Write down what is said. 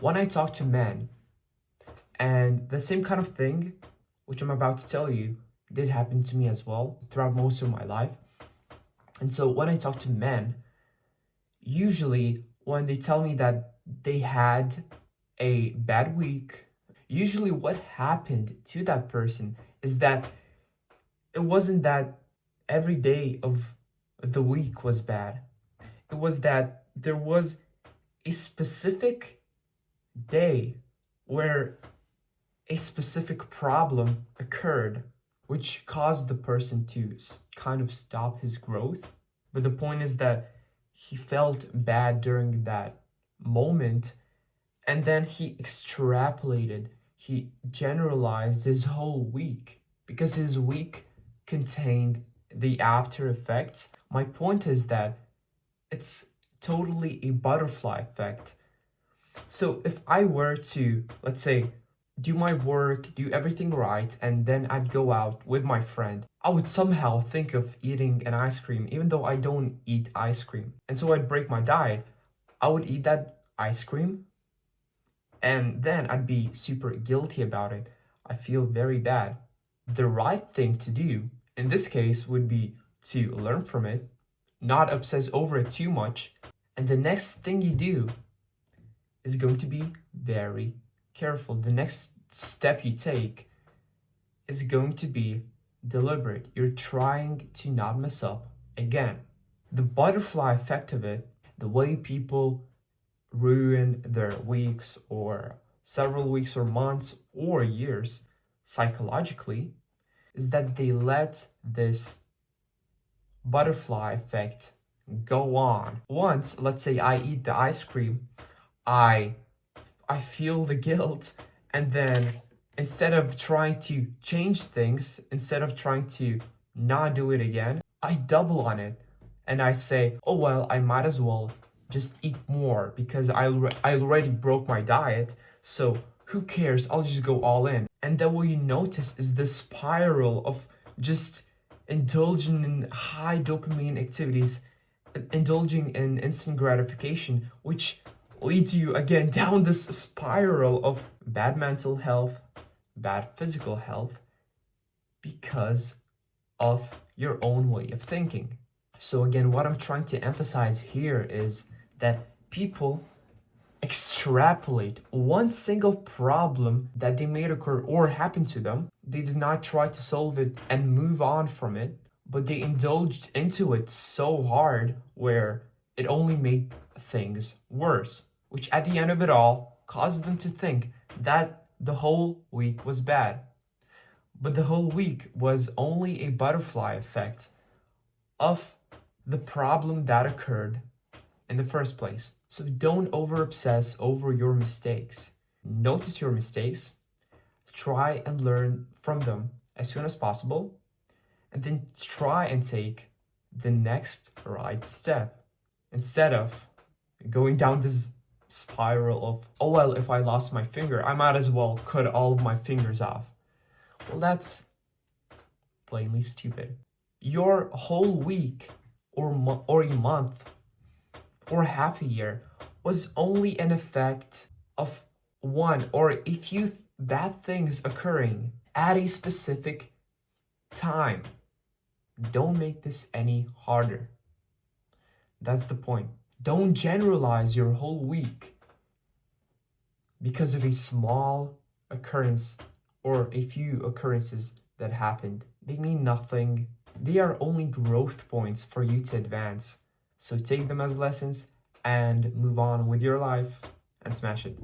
when I talk to men, and the same kind of thing, which I'm about to tell you, did happen to me as well throughout most of my life. And so when I talk to men, usually when they tell me that they had a bad week, usually what happened to that person is that it wasn't that every day of the week was bad. It was that there was a specific day where a specific problem occurred, which caused the person to kind of stop his growth. But the point is that he felt bad during that moment, and then he extrapolated, he generalized his whole week because his week contained the after effects. My point is that it's totally a butterfly effect. So if I were to, let's say, do my work, do everything right, and then I'd go out with my friend, I would somehow think of eating an ice cream, even though I don't eat ice cream. And so I'd break my diet. I would eat that ice cream, and then I'd be super guilty about it. I feel very bad. The right thing to do in this case would be to learn from it, not obsess over it too much, and the next thing you do is going to be very careful. The next step you take is going to be deliberate. You're trying to not mess up again. The butterfly effect of it, the way people ruin their weeks or several weeks or months or years psychologically, is that they let this butterfly effect go on. Once, let's say I eat the ice cream, I feel the guilt, and then instead of trying to change things, instead of trying to not do it again, I double on it and I say, oh well, I might as well just eat more because I already broke my diet, so who cares? I'll just go all in. And then what you notice is the spiral of just indulging in high dopamine activities, indulging in instant gratification, which leads you again down this spiral of bad mental health, bad physical health, because of your own way of thinking. So again, what I'm trying to emphasize here is that people extrapolate one single problem that they made occur or happen to them. They did not try to solve it and move on from it, but they indulged into it so hard where it only made things worse, which at the end of it all caused them to think that the whole week was bad. But the whole week was only a butterfly effect of the problem that occurred in the first place. So don't over obsess over your mistakes. Notice your mistakes, try and learn from them as soon as possible, and then try and take the next right step instead of going down this spiral of, oh well, if I lost my finger, I might as well cut all of my fingers off. Well, that's plainly stupid. Your whole week or a month or half a year was only an effect of one or a few bad things occurring at a specific time. Don't make this any harder. That's the point. Don't generalize your whole week because of a small occurrence or a few occurrences that happened. They mean nothing. They are only growth points for you to advance. So take them as lessons and move on with your life and smash it.